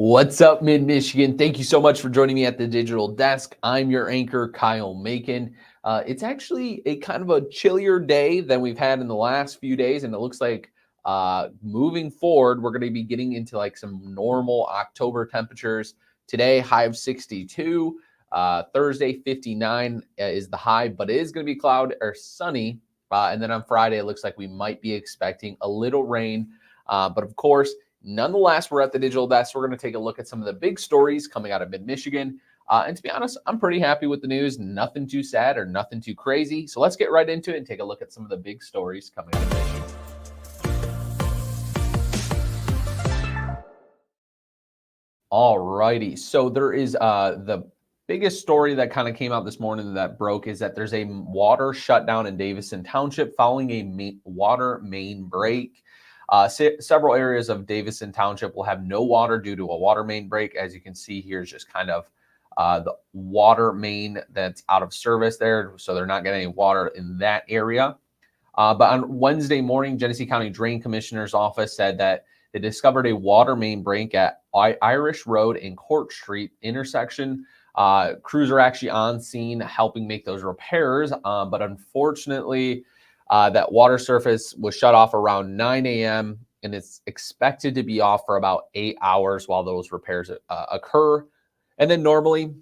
What's up, Mid Michigan? Thank you so much for joining me at the digital desk. I'm your anchor, Kyle Macon. It's actually a kind of a chillier day than we've had in the last few days, and it looks like moving forward, we're going to be getting into like some normal October temperatures. Today, high of 62. Thursday, 59 is the high, but it is going to be cloud or sunny. And then on Friday, it looks like we might be expecting a little rain. But of course, nonetheless, we're at the digital desk. We're going to take a look at some of the big stories coming out of mid-Michigan. And to be honest, I'm pretty happy with the news. Nothing too sad or nothing too crazy. So let's get right into it and take a look at some of the big stories coming out of Michigan. All righty. So there is the biggest story that kind of came out this morning that broke is that there's a water shutdown in Davison Township following a water main break. Several areas of Davison Township will have no water due to a water main break. As you can see here is just kind of the water main that's out of service there. So they're not getting any water in that area. But on Wednesday morning, Genesee County Drain Commissioner's office said that they discovered a water main break at Irish Road and Court Street intersection. Crews are actually on scene helping make those repairs. But unfortunately, that water surface was shut off around 9 a.m. and it's expected to be off for about 8 hours while those repairs occur. And then normally,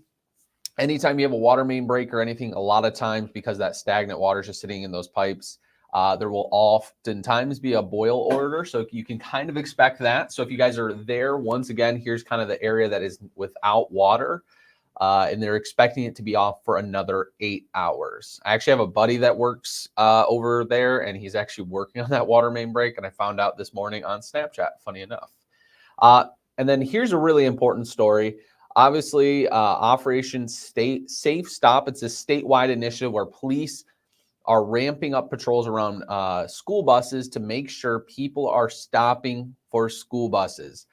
anytime you have a water main break or anything, a lot of times because that stagnant water is just sitting in those pipes, there will oftentimes be a boil order. So you can kind of expect that. So if you guys are there, once again, here's kind of the area that is without water. And they're expecting it to be off for another 8 hours. I actually have a buddy that works over there, and he's actually working on that water main break. And I found out this morning on Snapchat, funny enough. And then here's a really important story. Obviously, Operation Safe Stop. It's a statewide initiative where police are ramping up patrols around school buses to make sure people are stopping for school buses.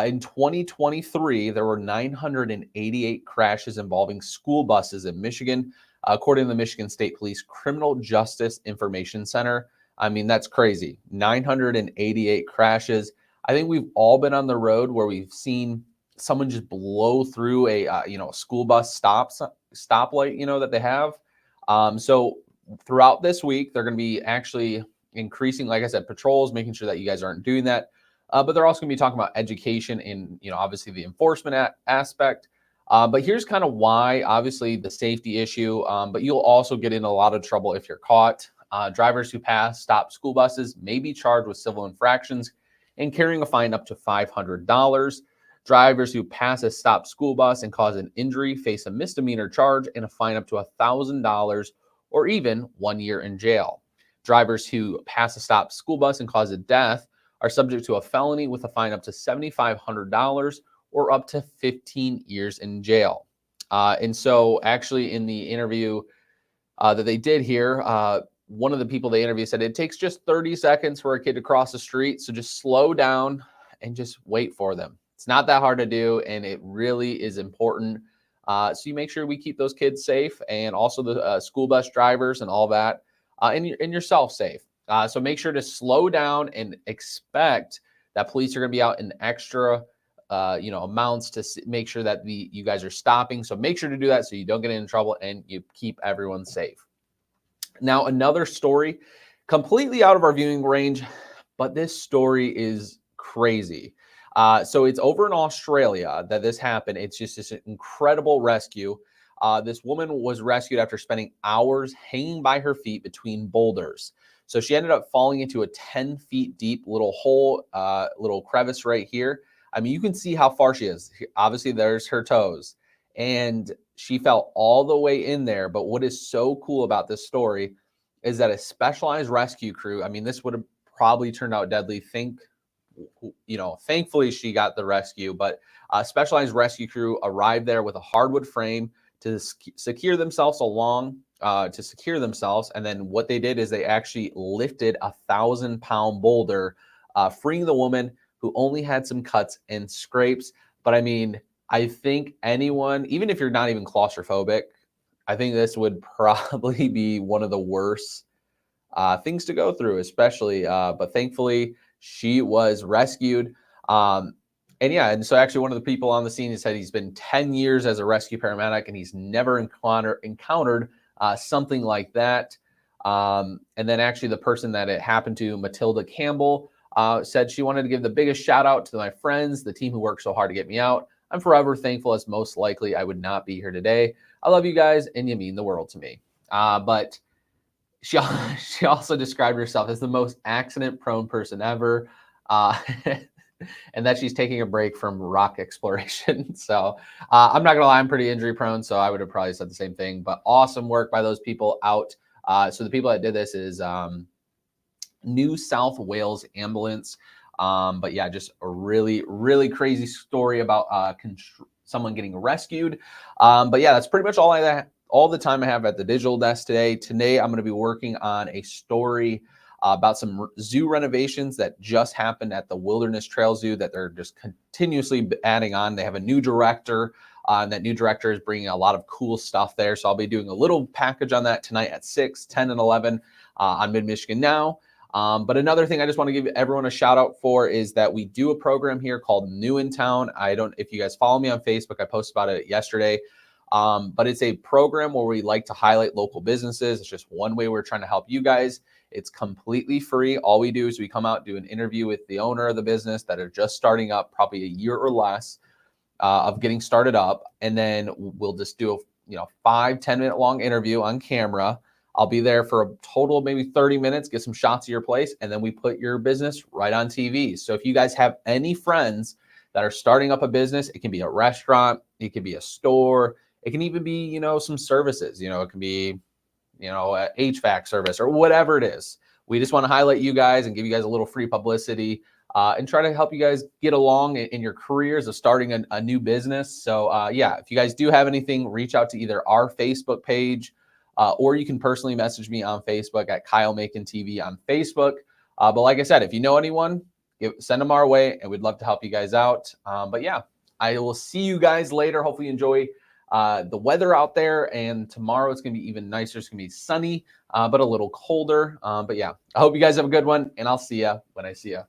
In 2023, there were 988 crashes involving school buses in Michigan, according to the Michigan State Police Criminal Justice Information Center. I mean, that's crazy. 988 crashes. I think we've all been on the road where we've seen someone just blow through a school bus stoplight, that they have. So throughout this week, they're going to be actually increasing, like I said, patrols, making sure that you guys aren't doing that. But they're also going to be talking about education and, obviously the enforcement aspect. But here's kind of why, obviously, the safety issue. But you'll also get in a lot of trouble if you're caught. Drivers who pass stop school buses may be charged with civil infractions and carrying a fine up to $500. Drivers who pass a stopped school bus and cause an injury face a misdemeanor charge and a fine up to $1,000 or even 1 year in jail. Drivers who pass a stopped school bus and cause a death are subject to a felony with a fine up to $7,500 or up to 15 years in jail. And so actually in the interview that they did here, one of the people they interviewed said it takes just 30 seconds for a kid to cross the street. So just slow down and just wait for them. It's not that hard to do, and it really is important. So you make sure we keep those kids safe and also the school bus drivers and all that, and yourself safe. So make sure to slow down and expect that police are going to be out in extra, amounts to make sure that you guys are stopping. So make sure to do that so you don't get in trouble and you keep everyone safe. Now, another story completely out of our viewing range, but this story is crazy. So it's over in Australia that this happened. It's just this incredible rescue. This woman was rescued after spending hours hanging by her feet between boulders. So she ended up falling into a 10 feet deep little hole, little crevice right here. I mean, you can see how far she is. Obviously, there's her toes. And she fell all the way in there. But what is so cool about this story is that a specialized rescue crew, I mean, this would have probably turned out deadly. Thankfully she got the rescue, but a specialized rescue crew arrived there with a hardwood frame to secure themselves. And then what they did is they actually lifted 1,000-pound boulder, freeing the woman who only had some cuts and scrapes. But I mean, I think anyone, even if you're not even claustrophobic, I think this would probably be one of the worst things to go through, especially. But thankfully, she was rescued. And yeah, and so actually one of the people on the scene, he said he's been 10 years as a rescue paramedic and he's never encountered something like that. And then actually the person that it happened to, Matilda Campbell, said she wanted to give the biggest shout out to my friends, the team who worked so hard to get me out. I'm forever thankful, as most likely I would not be here today. I love you guys and you mean the world to me. But she also described herself as the most accident prone person ever. And that she's taking a break from rock exploration. So I'm not gonna lie, I'm pretty injury prone, so I would have probably said the same thing. But awesome work by those people out. So the people that did this is New South Wales Ambulance. But yeah, just a really, really crazy story about someone getting rescued. But yeah, that's pretty much all the time I have at the digital desk today. Today, I'm going to be working on a story about some zoo renovations that just happened at the Wilderness Trail Zoo that they're just continuously adding on. They have a new director, and that new director is bringing a lot of cool stuff there. So I'll be doing a little package on that tonight at 6, 10, and 11 on Mid-Michigan Now. But another thing I just want to give everyone a shout out for is that we do a program here called New in Town. If you guys follow me on Facebook, I posted about it yesterday. But it's a program where we like to highlight local businesses. It's just one way we're trying to help you guys. It's completely free. All we do is we come out, do an interview with the owner of the business that are just starting up, probably a year or less of getting started up. And then we'll just do a 5-10 minute long interview on camera. I'll be there for a total of maybe 30 minutes, get some shots of your place, and then we put your business right on TV. So if you guys have any friends that are starting up a business, it can be a restaurant, it can be a store, it can even be, some services, it can be, a HVAC service or whatever it is. We just want to highlight you guys and give you guys a little free publicity and try to help you guys get along in your careers of starting a new business. So yeah, if you guys do have anything, reach out to either our Facebook page or you can personally message me on Facebook at Kyle Macon TV on Facebook. But like I said, if you know anyone, send them our way and we'd love to help you guys out. But yeah, I will see you guys later. Hopefully you enjoy the weather out there, and tomorrow it's going to be even nicer. It's going to be sunny, but a little colder. But yeah, I hope you guys have a good one, and I'll see you when I see you.